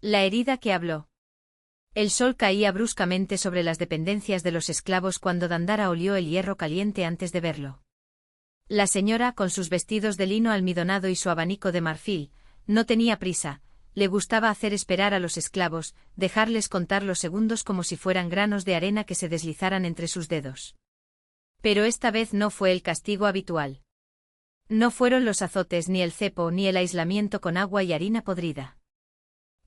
La herida que habló. El sol caía bruscamente sobre las dependencias de los esclavos cuando Dandara olió el hierro caliente antes de verlo. La señora, con sus vestidos de lino almidonado y su abanico de marfil, no tenía prisa, le gustaba hacer esperar a los esclavos, dejarles contar los segundos como si fueran granos de arena que se deslizaran entre sus dedos. Pero esta vez no fue el castigo habitual. No fueron los azotes ni el cepo ni el aislamiento con agua y harina podrida.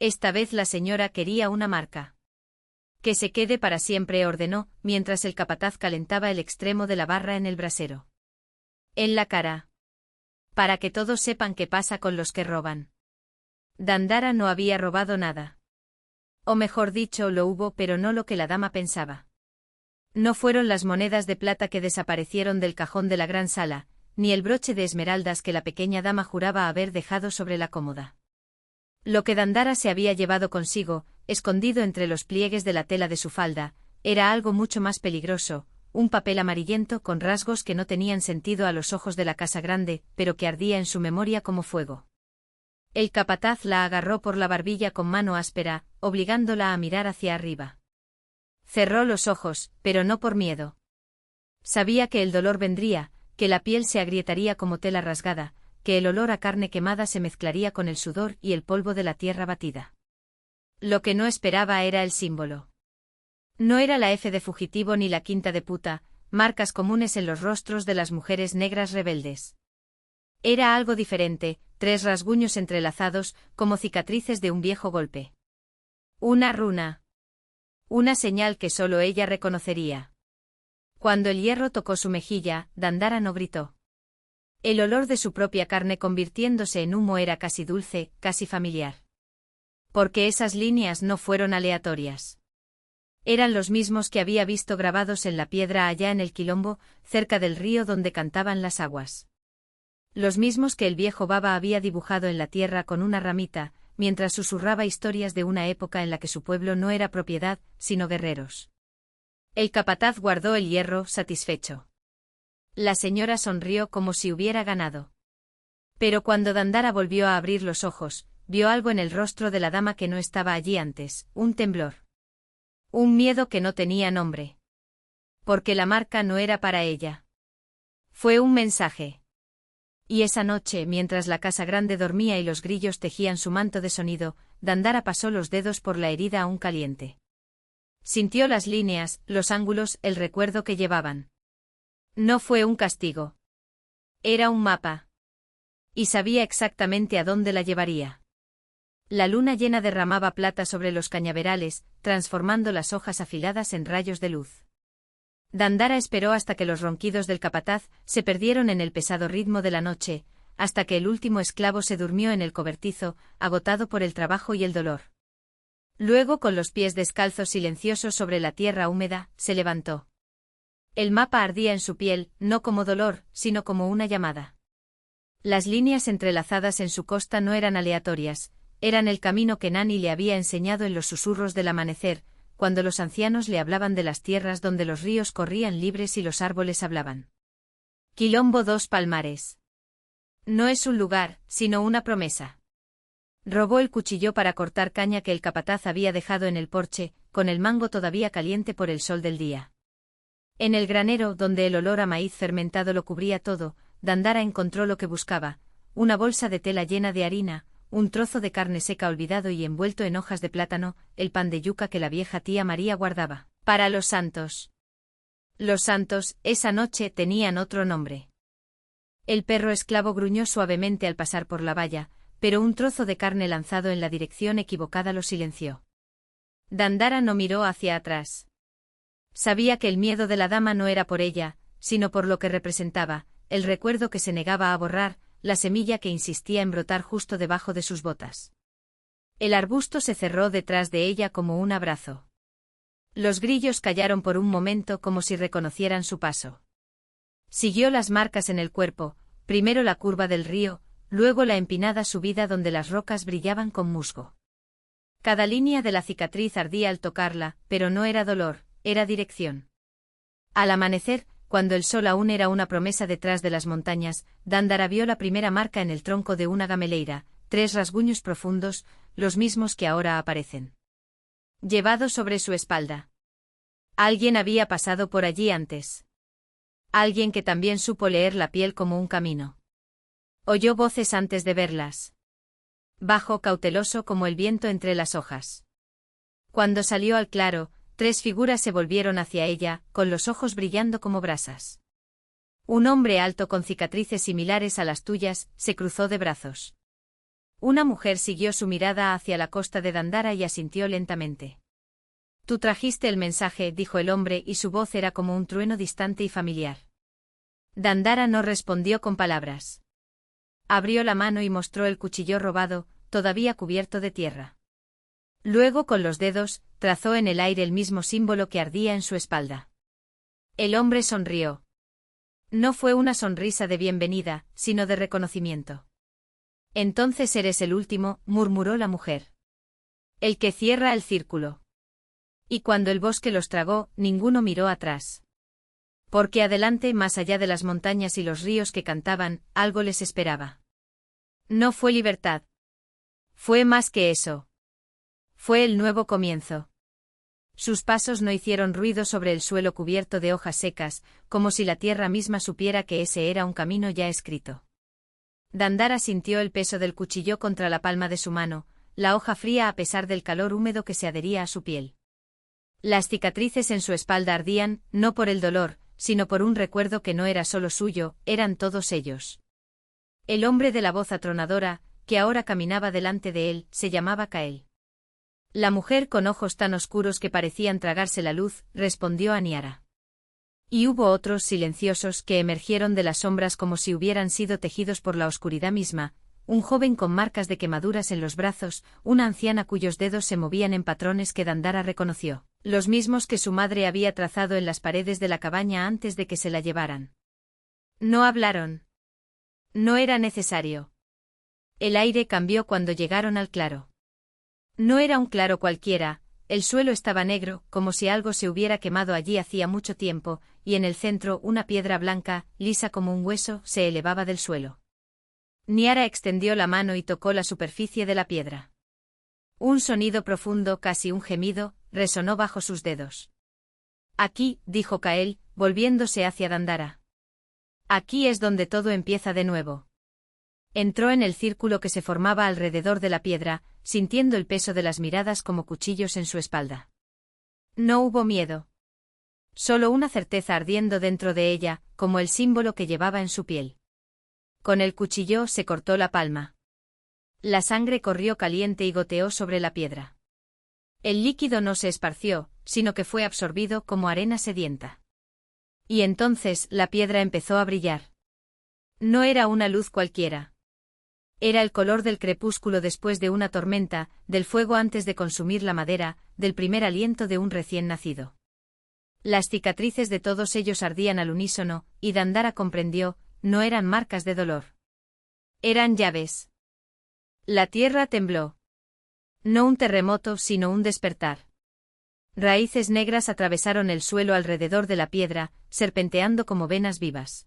Esta vez la señora quería una marca. Que se quede para siempre, ordenó, mientras el capataz calentaba el extremo de la barra en el brasero. En la cara. Para que todos sepan qué pasa con los que roban. Dandara no había robado nada. O mejor dicho, lo hubo, pero no lo que la dama pensaba. No fueron las monedas de plata que desaparecieron del cajón de la gran sala, ni el broche de esmeraldas que la pequeña dama juraba haber dejado sobre la cómoda. Lo que Dandara se había llevado consigo, escondido entre los pliegues de la tela de su falda, era algo mucho más peligroso, un papel amarillento con rasgos que no tenían sentido a los ojos de la casa grande, pero que ardía en su memoria como fuego. El capataz la agarró por la barbilla con mano áspera, obligándola a mirar hacia arriba. Cerró los ojos, pero no por miedo. Sabía que el dolor vendría, que la piel se agrietaría como tela rasgada, que el olor a carne quemada se mezclaría con el sudor y el polvo de la tierra batida. Lo que no esperaba era el símbolo. No era la F de fugitivo ni la quinta de puta, marcas comunes en los rostros de las mujeres negras rebeldes. Era algo diferente, 3 rasguños entrelazados, como cicatrices de un viejo golpe. Una runa. Una señal que solo ella reconocería. Cuando el hierro tocó su mejilla, Dandara no gritó. El olor de su propia carne convirtiéndose en humo era casi dulce, casi familiar. Porque esas líneas no fueron aleatorias. Eran los mismos que había visto grabados en la piedra allá en el quilombo, cerca del río donde cantaban las aguas. Los mismos que el viejo Baba había dibujado en la tierra con una ramita, mientras susurraba historias de una época en la que su pueblo no era propiedad, sino guerreros. El capataz guardó el hierro, satisfecho. La señora sonrió como si hubiera ganado. Pero cuando Dandara volvió a abrir los ojos, vio algo en el rostro de la dama que no estaba allí antes, un temblor. Un miedo que no tenía nombre. Porque la marca no era para ella. Fue un mensaje. Y esa noche, mientras la casa grande dormía y los grillos tejían su manto de sonido, Dandara pasó los dedos por la herida aún caliente. Sintió las líneas, los ángulos, el recuerdo que llevaban. No fue un castigo. Era un mapa. Y sabía exactamente a dónde la llevaría. La luna llena derramaba plata sobre los cañaverales, transformando las hojas afiladas en rayos de luz. Dandara esperó hasta que los ronquidos del capataz se perdieron en el pesado ritmo de la noche, hasta que el último esclavo se durmió en el cobertizo, agotado por el trabajo y el dolor. Luego, con los pies descalzos silenciosos sobre la tierra húmeda, se levantó. El mapa ardía en su piel, no como dolor, sino como una llamada. Las líneas entrelazadas en su costa no eran aleatorias, eran el camino que Nani le había enseñado en los susurros del amanecer, cuando los ancianos le hablaban de las tierras donde los ríos corrían libres y los árboles hablaban. Quilombo dos Palmares. No es un lugar, sino una promesa. Robó el cuchillo para cortar caña que el capataz había dejado en el porche, con el mango todavía caliente por el sol del día. En el granero, donde el olor a maíz fermentado lo cubría todo, Dandara encontró lo que buscaba, una bolsa de tela llena de harina, un trozo de carne seca olvidado y envuelto en hojas de plátano, el pan de yuca que la vieja tía María guardaba. Para los santos. Los santos, esa noche, tenían otro nombre. El perro esclavo gruñó suavemente al pasar por la valla, pero un trozo de carne lanzado en la dirección equivocada lo silenció. Dandara no miró hacia atrás. Sabía que el miedo de la dama no era por ella, sino por lo que representaba, el recuerdo que se negaba a borrar, la semilla que insistía en brotar justo debajo de sus botas. El arbusto se cerró detrás de ella como un abrazo. Los grillos callaron por un momento como si reconocieran su paso. Siguió las marcas en el cuerpo, primero la curva del río, luego la empinada subida donde las rocas brillaban con musgo. Cada línea de la cicatriz ardía al tocarla, pero no era dolor, era dirección. Al amanecer, cuando el sol aún era una promesa detrás de las montañas, Dandara vio la primera marca en el tronco de una gameleira, 3 rasguños profundos, los mismos que ahora aparecen. Llevado sobre su espalda. Alguien había pasado por allí antes. Alguien que también supo leer la piel como un camino. Oyó voces antes de verlas. Bajo, cauteloso como el viento entre las hojas. Cuando salió al claro, 3 figuras se volvieron hacia ella, con los ojos brillando como brasas. Un hombre alto con cicatrices similares a las tuyas, se cruzó de brazos. Una mujer siguió su mirada hacia la costa de Dandara y asintió lentamente. Tú trajiste el mensaje, dijo el hombre, y su voz era como un trueno distante y familiar. Dandara no respondió con palabras. Abrió la mano y mostró el cuchillo robado, todavía cubierto de tierra. Luego, con los dedos, trazó en el aire el mismo símbolo que ardía en su espalda. El hombre sonrió. No fue una sonrisa de bienvenida, sino de reconocimiento. Entonces eres el último, murmuró la mujer. El que cierra el círculo. Y cuando el bosque los tragó, ninguno miró atrás. Porque adelante, más allá de las montañas y los ríos que cantaban, algo les esperaba. No fue libertad. Fue más que eso. Fue el nuevo comienzo. Sus pasos no hicieron ruido sobre el suelo cubierto de hojas secas, como si la tierra misma supiera que ese era un camino ya escrito. Dandara sintió el peso del cuchillo contra la palma de su mano, la hoja fría a pesar del calor húmedo que se adhería a su piel. Las cicatrices en su espalda ardían, no por el dolor, sino por un recuerdo que no era solo suyo, eran todos ellos. El hombre de la voz atronadora, que ahora caminaba delante de él, se llamaba Kael. La mujer con ojos tan oscuros que parecían tragarse la luz, respondió a Niara. Y hubo otros silenciosos que emergieron de las sombras como si hubieran sido tejidos por la oscuridad misma, un joven con marcas de quemaduras en los brazos, una anciana cuyos dedos se movían en patrones que Dandara reconoció, los mismos que su madre había trazado en las paredes de la cabaña antes de que se la llevaran. No hablaron. No era necesario. El aire cambió cuando llegaron al claro. No era un claro cualquiera, el suelo estaba negro, como si algo se hubiera quemado allí hacía mucho tiempo, y en el centro una piedra blanca, lisa como un hueso, se elevaba del suelo. Niara extendió la mano y tocó la superficie de la piedra. Un sonido profundo, casi un gemido, resonó bajo sus dedos. Aquí, dijo Kael, volviéndose hacia Dandara. Aquí es donde todo empieza de nuevo. Entró en el círculo que se formaba alrededor de la piedra, sintiendo el peso de las miradas como cuchillos en su espalda. No hubo miedo. Solo una certeza ardiendo dentro de ella, como el símbolo que llevaba en su piel. Con el cuchillo se cortó la palma. La sangre corrió caliente y goteó sobre la piedra. El líquido no se esparció, sino que fue absorbido como arena sedienta. Y entonces la piedra empezó a brillar. No era una luz cualquiera. Era el color del crepúsculo después de una tormenta, del fuego antes de consumir la madera, del primer aliento de un recién nacido. Las cicatrices de todos ellos ardían al unísono, y Dandara comprendió, no eran marcas de dolor. Eran llaves. La tierra tembló. No un terremoto, sino un despertar. Raíces negras atravesaron el suelo alrededor de la piedra, serpenteando como venas vivas.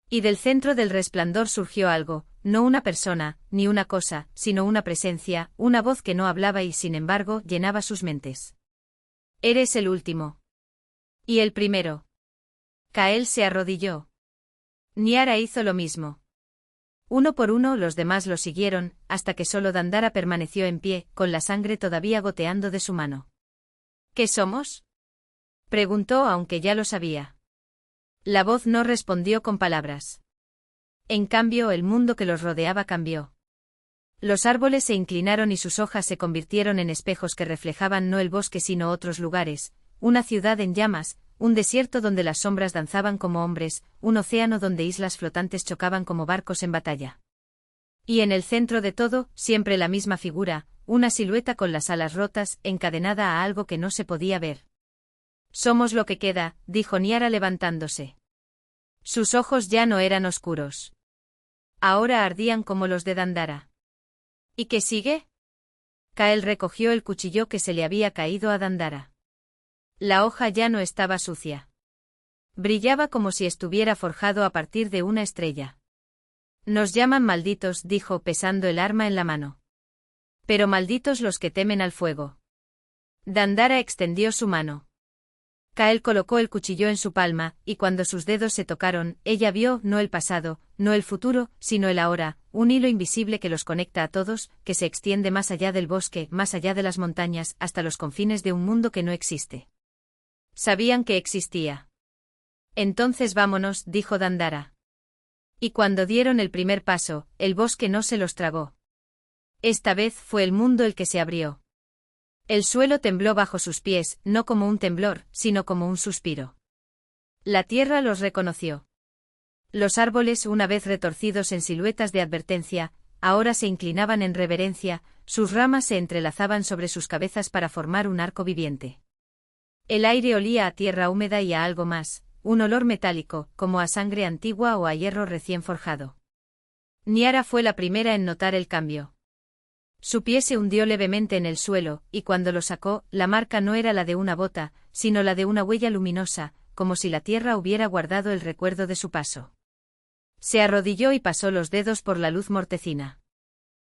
Y del centro del resplandor surgió algo, no una persona, ni una cosa, sino una presencia, una voz que no hablaba y sin embargo llenaba sus mentes. Eres el último. Y el primero. Kael se arrodilló. Niara hizo lo mismo. Uno por uno los demás lo siguieron, hasta que solo Dandara permaneció en pie, con la sangre todavía goteando de su mano. ¿Qué somos? Preguntó aunque ya lo sabía. La voz no respondió con palabras. En cambio, el mundo que los rodeaba cambió. Los árboles se inclinaron y sus hojas se convirtieron en espejos que reflejaban no el bosque sino otros lugares, una ciudad en llamas, un desierto donde las sombras danzaban como hombres, un océano donde islas flotantes chocaban como barcos en batalla. Y en el centro de todo, siempre la misma figura, una silueta con las alas rotas, encadenada a algo que no se podía ver. Somos lo que queda, dijo Niara levantándose. Sus ojos ya no eran oscuros. Ahora ardían como los de Dandara. ¿Y qué sigue? Kael recogió el cuchillo que se le había caído a Dandara. La hoja ya no estaba sucia. Brillaba como si estuviera forjado a partir de una estrella. Nos llaman malditos, dijo pesando el arma en la mano. Pero malditos los que temen al fuego. Dandara extendió su mano. Kael colocó el cuchillo en su palma, y cuando sus dedos se tocaron, ella vio no el pasado, no el futuro, sino el ahora, un hilo invisible que los conecta a todos, que se extiende más allá del bosque, más allá de las montañas, hasta los confines de un mundo que no existe. Sabían que existía. Entonces vámonos, dijo Dandara. Y cuando dieron el primer paso, el bosque no se los tragó. Esta vez fue el mundo el que se abrió. El suelo tembló bajo sus pies, no como un temblor, sino como un suspiro. La tierra los reconoció. Los árboles, una vez retorcidos en siluetas de advertencia, ahora se inclinaban en reverencia, sus ramas se entrelazaban sobre sus cabezas para formar un arco viviente. El aire olía a tierra húmeda y a algo más, un olor metálico, como a sangre antigua o a hierro recién forjado. Niara fue la primera en notar el cambio. Su pie se hundió levemente en el suelo, y cuando lo sacó, la marca no era la de una bota, sino la de una huella luminosa, como si la tierra hubiera guardado el recuerdo de su paso. Se arrodilló y pasó los dedos por la luz mortecina.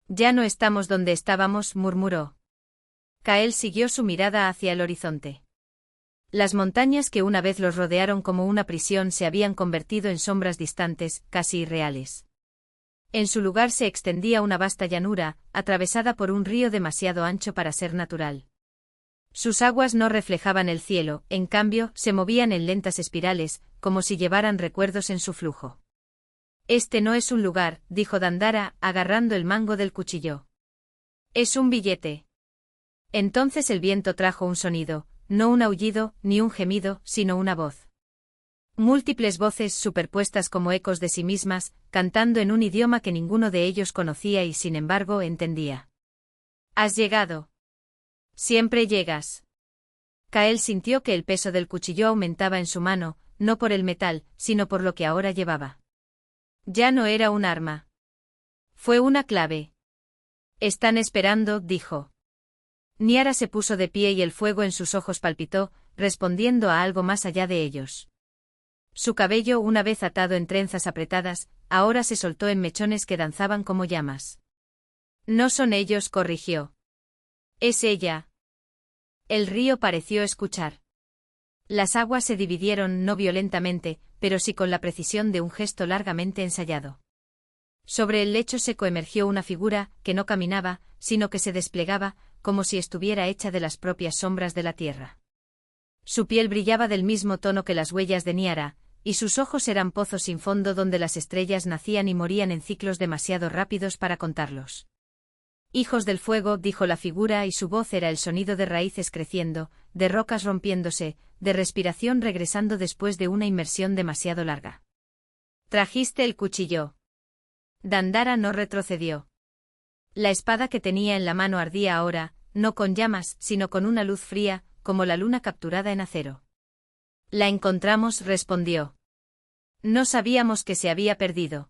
Ya no estamos donde estábamos, murmuró. Kael siguió su mirada hacia el horizonte. Las montañas que una vez los rodearon como una prisión se habían convertido en sombras distantes, casi irreales. En su lugar se extendía una vasta llanura, atravesada por un río demasiado ancho para ser natural. Sus aguas no reflejaban el cielo, en cambio, se movían en lentas espirales, como si llevaran recuerdos en su flujo. Este no es un lugar, dijo Dandara, agarrando el mango del cuchillo. Es un billete. Entonces el viento trajo un sonido, no un aullido, ni un gemido, sino una voz. Múltiples voces superpuestas como ecos de sí mismas, cantando en un idioma que ninguno de ellos conocía y sin embargo entendía. «Has llegado. Siempre llegas». Kael sintió que el peso del cuchillo aumentaba en su mano, no por el metal, sino por lo que ahora llevaba. Ya no era un arma. Fue una clave. «Están esperando», dijo. Niara se puso de pie y el fuego en sus ojos palpitó, respondiendo a algo más allá de ellos. Su cabello, una vez atado en trenzas apretadas, ahora se soltó en mechones que danzaban como llamas. No son ellos, corrigió. Es ella. El río pareció escuchar. Las aguas se dividieron no violentamente, pero sí con la precisión de un gesto largamente ensayado. Sobre el lecho seco emergió una figura, que no caminaba, sino que se desplegaba, como si estuviera hecha de las propias sombras de la tierra. Su piel brillaba del mismo tono que las huellas de Niara, y sus ojos eran pozos sin fondo donde las estrellas nacían y morían en ciclos demasiado rápidos para contarlos. «Hijos del fuego», dijo la figura y su voz era el sonido de raíces creciendo, de rocas rompiéndose, de respiración regresando después de una inmersión demasiado larga. «¿Trajiste el cuchillo?» Dandara no retrocedió. La espada que tenía en la mano ardía ahora, no con llamas, sino con una luz fría, como la luna capturada en acero. «La encontramos», respondió. «No sabíamos que se había perdido».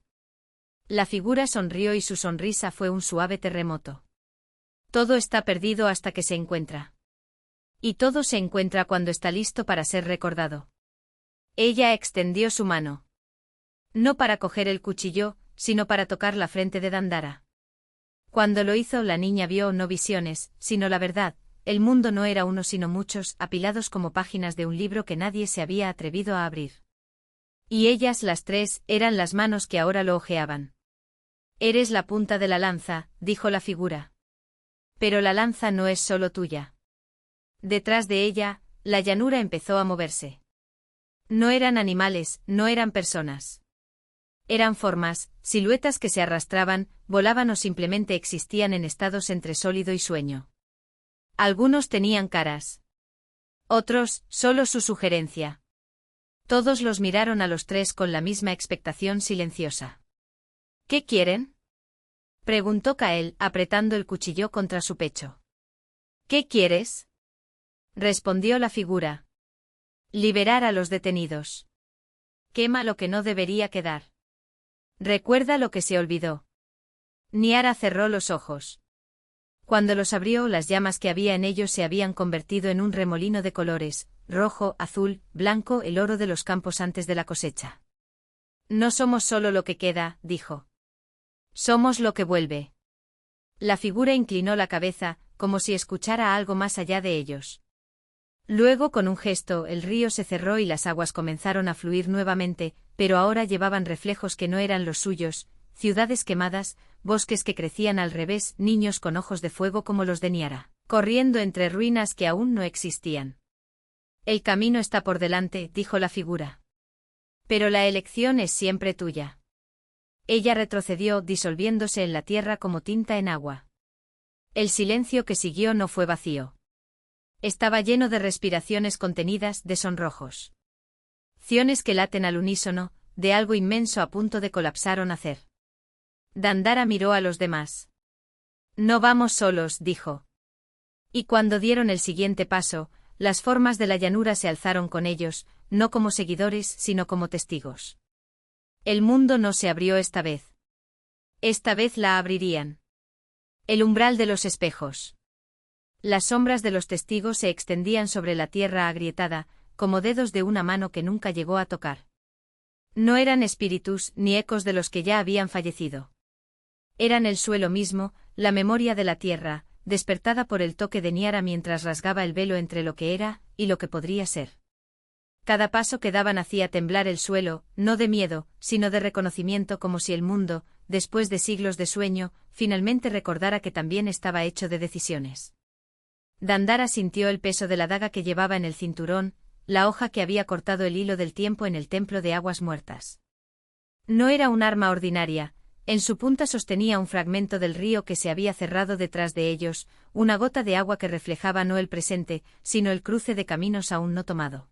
La figura sonrió y su sonrisa fue un suave terremoto. «Todo está perdido hasta que se encuentra. Y todo se encuentra cuando está listo para ser recordado». Ella extendió su mano. No para coger el cuchillo, sino para tocar la frente de Dandara. Cuando lo hizo, la niña vio no visiones, sino la verdad. El mundo no era uno sino muchos, apilados como páginas de un libro que nadie se había atrevido a abrir. Y ellas, las tres, eran las manos que ahora lo hojeaban. «Eres la punta de la lanza», dijo la figura. «Pero la lanza no es solo tuya». Detrás de ella, la llanura empezó a moverse. No eran animales, no eran personas. Eran formas, siluetas que se arrastraban, volaban o simplemente existían en estados entre sólido y sueño. Algunos tenían caras. Otros, solo su sugerencia. Todos los miraron a los tres con la misma expectación silenciosa. «¿Qué quieren?», preguntó Kael, apretando el cuchillo contra su pecho. «¿Qué quieres?», respondió la figura. «Liberar a los detenidos. Quema lo que no debería quedar. Recuerda lo que se olvidó». Niara cerró los ojos. Cuando los abrió, las llamas que había en ellos se habían convertido en un remolino de colores, rojo, azul, blanco, el oro de los campos antes de la cosecha. «No somos solo lo que queda», dijo. Somos lo que vuelve. La figura inclinó la cabeza, como si escuchara algo más allá de ellos. Luego, con un gesto, el río se cerró y las aguas comenzaron a fluir nuevamente, pero ahora llevaban reflejos que no eran los suyos, ciudades quemadas, bosques que crecían al revés, niños con ojos de fuego como los de Niara, corriendo entre ruinas que aún no existían. El camino está por delante, dijo la figura. Pero la elección es siempre tuya. Ella retrocedió, disolviéndose en la tierra como tinta en agua. El silencio que siguió no fue vacío. Estaba lleno de respiraciones contenidas, de sonrojos. Ciones que laten al unísono, de algo inmenso a punto de colapsar o nacer. Dandara miró a los demás. No vamos solos, dijo. Y cuando dieron el siguiente paso, las formas de la llanura se alzaron con ellos, no como seguidores, sino como testigos. El mundo no se abrió esta vez. Esta vez la abrirían. El umbral de los espejos. Las sombras de los testigos se extendían sobre la tierra agrietada, como dedos de una mano que nunca llegó a tocar. No eran espíritus ni ecos de los que ya habían fallecido. Eran el suelo mismo, la memoria de la tierra, despertada por el toque de Niara mientras rasgaba el velo entre lo que era y lo que podría ser. Cada paso que daban hacía temblar el suelo, no de miedo, sino de reconocimiento, como si el mundo, después de siglos de sueño, finalmente recordara que también estaba hecho de decisiones. Dandara sintió el peso de la daga que llevaba en el cinturón, la hoja que había cortado el hilo del tiempo en el templo de aguas muertas. No era un arma ordinaria, en su punta sostenía un fragmento del río que se había cerrado detrás de ellos, una gota de agua que reflejaba no el presente, sino el cruce de caminos aún no tomado.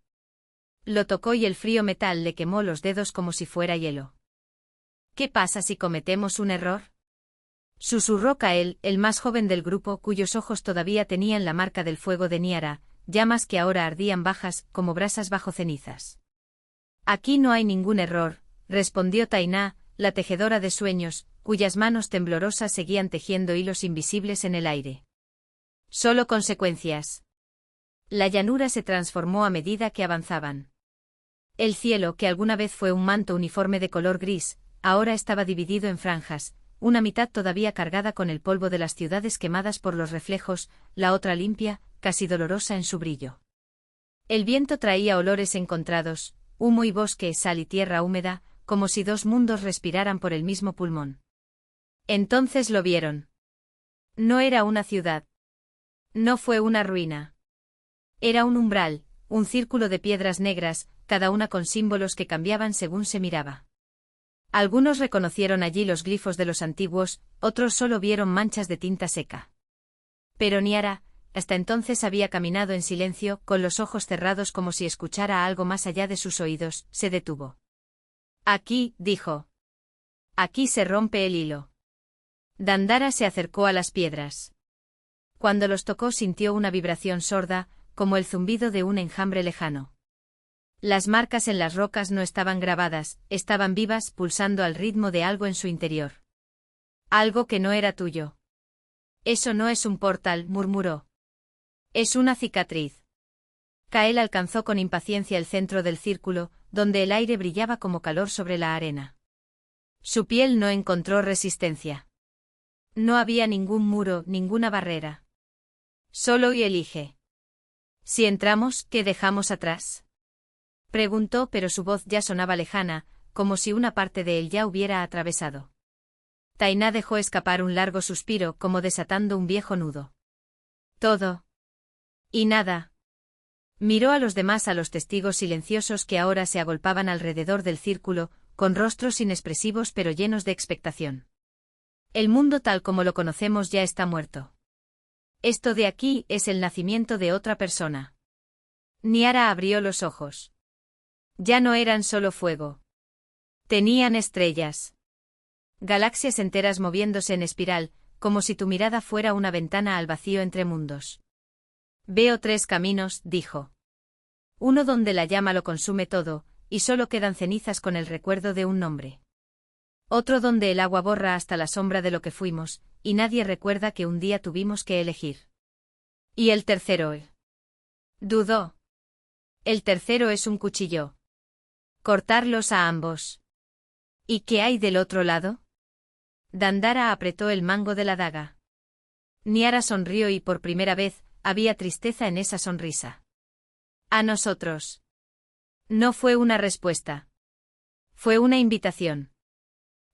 Lo tocó y el frío metal le quemó los dedos como si fuera hielo. ¿Qué pasa si cometemos un error?, susurró Kael, el más joven del grupo, cuyos ojos todavía tenían la marca del fuego de Niara, llamas que ahora ardían bajas, como brasas bajo cenizas. Aquí no hay ningún error, respondió Tainá, la tejedora de sueños, cuyas manos temblorosas seguían tejiendo hilos invisibles en el aire. Solo consecuencias. La llanura se transformó a medida que avanzaban. El cielo, que alguna vez fue un manto uniforme de color gris, ahora estaba dividido en franjas, una mitad todavía cargada con el polvo de las ciudades quemadas por los reflejos, la otra limpia, casi dolorosa en su brillo. El viento traía olores encontrados, humo y bosque, sal y tierra húmeda, como si dos mundos respiraran por el mismo pulmón. Entonces lo vieron. No era una ciudad. No fue una ruina. Era un umbral, un círculo de piedras negras, cada una con símbolos que cambiaban según se miraba. Algunos reconocieron allí los glifos de los antiguos, otros solo vieron manchas de tinta seca. Pero Niara, hasta entonces había caminado en silencio, con los ojos cerrados como si escuchara algo más allá de sus oídos, se detuvo. Aquí, dijo. Aquí se rompe el hilo. Dandara se acercó a las piedras. Cuando los tocó sintió una vibración sorda, como el zumbido de un enjambre lejano. Las marcas en las rocas no estaban grabadas, estaban vivas, pulsando al ritmo de algo en su interior. Algo que no era tuyo. Eso no es un portal, murmuró. Es una cicatriz. Kael alcanzó con impaciencia el centro del círculo, donde el aire brillaba como calor sobre la arena. Su piel no encontró resistencia. No había ningún muro, ninguna barrera. Solo y elige. Si entramos, ¿qué dejamos atrás?, preguntó, pero su voz ya sonaba lejana, como si una parte de él ya hubiera atravesado. Tainá dejó escapar un largo suspiro, como desatando un viejo nudo. Todo. Y nada. Miró a los demás, a los testigos silenciosos que ahora se agolpaban alrededor del círculo, con rostros inexpresivos pero llenos de expectación. El mundo tal como lo conocemos ya está muerto. Esto de aquí es el nacimiento de otra persona. Niara abrió los ojos. Ya no eran solo fuego. Tenían estrellas. Galaxias enteras moviéndose en espiral, como si tu mirada fuera una ventana al vacío entre mundos. Veo tres caminos, dijo. Uno donde la llama lo consume todo, y solo quedan cenizas con el recuerdo de un nombre. Otro donde el agua borra hasta la sombra de lo que fuimos, y nadie recuerda que un día tuvimos que elegir. ¿Y el tercero? Dudó. El tercero es un cuchillo. Cortarlos a ambos. ¿Y qué hay del otro lado? Dandara apretó el mango de la daga. Niara sonrió y por primera vez, había tristeza en esa sonrisa. A nosotros. No fue una respuesta. Fue una invitación.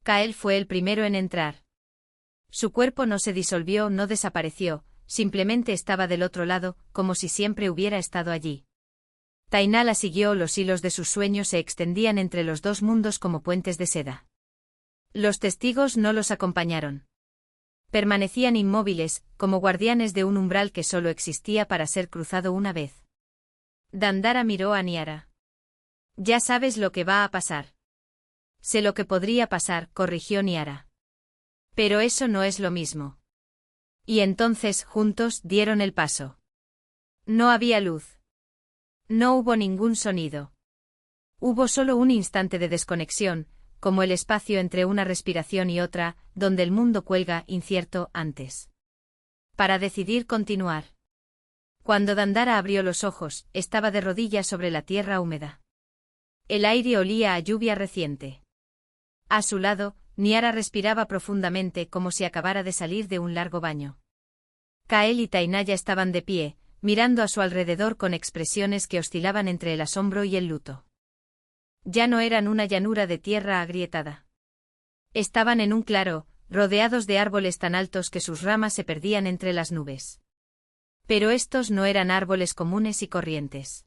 Kael fue el primero en entrar. Su cuerpo no se disolvió, no desapareció, simplemente estaba del otro lado, como si siempre hubiera estado allí. Tainá la siguió, los hilos de sus sueños se extendían entre los dos mundos como puentes de seda. Los testigos no los acompañaron. Permanecían inmóviles, como guardianes de un umbral que solo existía para ser cruzado una vez. Dandara miró a Niara. Ya sabes lo que va a pasar. Sé lo que podría pasar, corrigió Niara. Pero eso no es lo mismo. Y entonces, juntos, dieron el paso. No había luz. No hubo ningún sonido. Hubo solo un instante de desconexión, como el espacio entre una respiración y otra, donde el mundo cuelga, incierto, antes. Para decidir continuar. Cuando Dandara abrió los ojos, estaba de rodillas sobre la tierra húmeda. El aire olía a lluvia reciente. A su lado, Niara respiraba profundamente como si acabara de salir de un largo baño. Kael y Tainaya estaban de pie, mirando a su alrededor con expresiones que oscilaban entre el asombro y el luto. Ya no eran una llanura de tierra agrietada. Estaban en un claro, rodeados de árboles tan altos que sus ramas se perdían entre las nubes. Pero estos no eran árboles comunes y corrientes.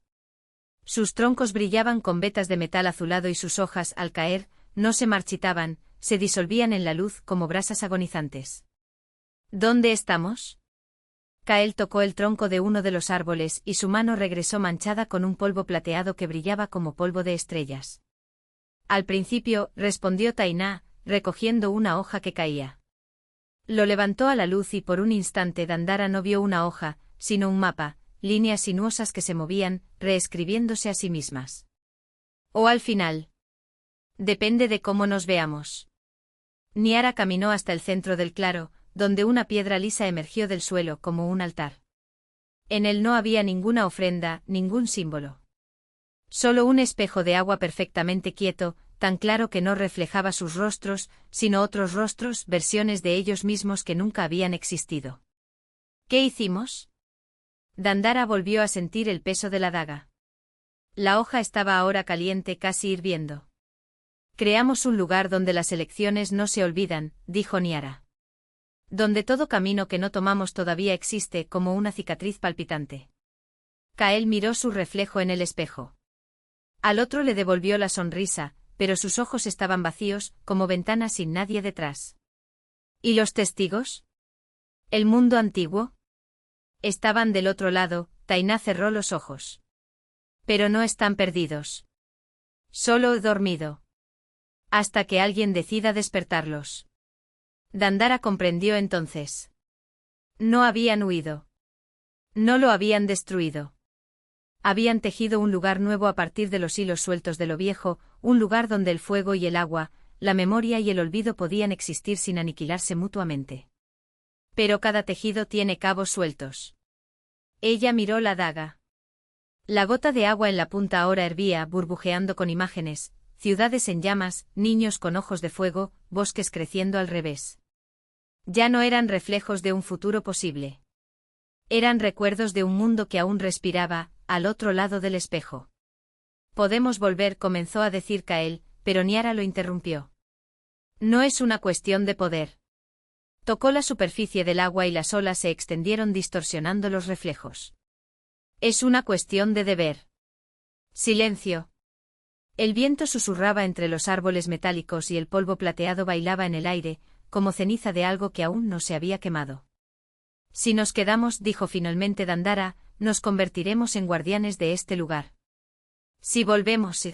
Sus troncos brillaban con vetas de metal azulado y sus hojas, al caer, no se marchitaban, se disolvían en la luz como brasas agonizantes. ¿Dónde estamos? Kael tocó el tronco de uno de los árboles y su mano regresó manchada con un polvo plateado que brillaba como polvo de estrellas. Al principio, respondió Tainá, recogiendo una hoja que caía. Lo levantó a la luz y por un instante Dandara no vio una hoja, sino un mapa, líneas sinuosas que se movían, reescribiéndose a sí mismas. O al final. Depende de cómo nos veamos. Niara caminó hasta el centro del claro, donde una piedra lisa emergió del suelo como un altar. En él no había ninguna ofrenda, ningún símbolo. Solo un espejo de agua perfectamente quieto, tan claro que no reflejaba sus rostros, sino otros rostros, versiones de ellos mismos que nunca habían existido. ¿Qué hicimos? Dandara volvió a sentir el peso de la daga. La hoja estaba ahora caliente, casi hirviendo. Creamos un lugar donde las elecciones no se olvidan, dijo Niara. Donde todo camino que no tomamos todavía existe como una cicatriz palpitante. Kael miró su reflejo en el espejo. Al otro le devolvió la sonrisa, pero sus ojos estaban vacíos, como ventanas sin nadie detrás. ¿Y los testigos? ¿El mundo antiguo? Estaban del otro lado, Tainá cerró los ojos. Pero no están perdidos. Solo he dormido. Hasta que alguien decida despertarlos. Dandara comprendió entonces. No habían huido. No lo habían destruido. Habían tejido un lugar nuevo a partir de los hilos sueltos de lo viejo, un lugar donde el fuego y el agua, la memoria y el olvido podían existir sin aniquilarse mutuamente. Pero cada tejido tiene cabos sueltos. Ella miró la daga. La gota de agua en la punta ahora hervía, burbujeando con imágenes, ciudades en llamas, niños con ojos de fuego, bosques creciendo al revés. Ya no eran reflejos de un futuro posible. Eran recuerdos de un mundo que aún respiraba, al otro lado del espejo. Podemos volver, comenzó a decir Kael, pero Niara lo interrumpió. No es una cuestión de poder. Tocó la superficie del agua y las olas se extendieron distorsionando los reflejos. Es una cuestión de deber. Silencio. El viento susurraba entre los árboles metálicos y el polvo plateado bailaba en el aire, como ceniza de algo que aún no se había quemado. Si nos quedamos, dijo finalmente Dandara, nos convertiremos en guardianes de este lugar. Si volvemos,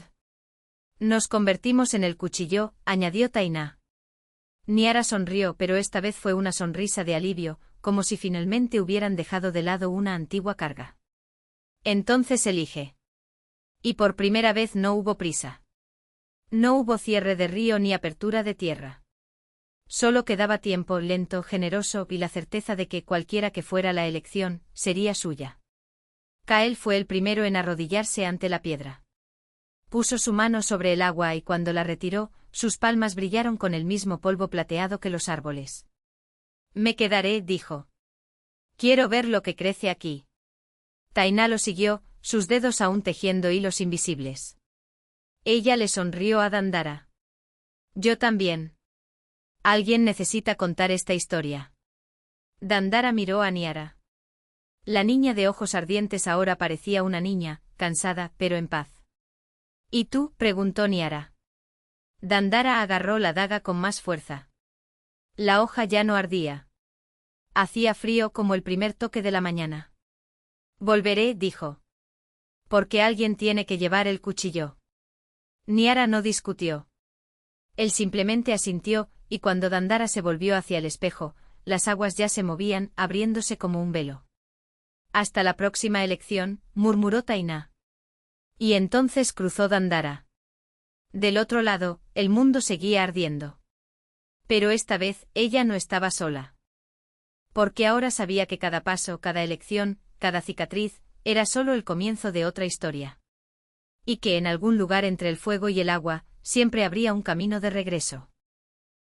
nos convertimos en el cuchillo, añadió Tainá. Niara sonrió, pero esta vez fue una sonrisa de alivio, como si finalmente hubieran dejado de lado una antigua carga. Entonces elige. Y por primera vez no hubo prisa. No hubo cierre de río ni apertura de tierra. Solo quedaba tiempo lento, generoso y la certeza de que cualquiera que fuera la elección, sería suya. Kael fue el primero en arrodillarse ante la piedra. Puso su mano sobre el agua y cuando la retiró, sus palmas brillaron con el mismo polvo plateado que los árboles. Me quedaré, dijo. Quiero ver lo que crece aquí. Tainá lo siguió, sus dedos aún tejiendo hilos invisibles. Ella le sonrió a Dandara. Yo también. Alguien necesita contar esta historia. Dandara miró a Niara. La niña de ojos ardientes ahora parecía una niña, cansada, pero en paz. ¿Y tú?, preguntó Niara. Dandara agarró la daga con más fuerza. La hoja ya no ardía. Hacía frío como el primer toque de la mañana. Volveré, dijo. Porque alguien tiene que llevar el cuchillo. Niara no discutió. Él simplemente asintió, y cuando Dandara se volvió hacia el espejo, las aguas ya se movían, abriéndose como un velo. Hasta la próxima elección, murmuró Tainá. Y entonces cruzó Dandara. Del otro lado, el mundo seguía ardiendo. Pero esta vez, ella no estaba sola. Porque ahora sabía que cada paso, cada elección, cada cicatriz, era solo el comienzo de otra historia. Y que en algún lugar entre el fuego y el agua, siempre habría un camino de regreso.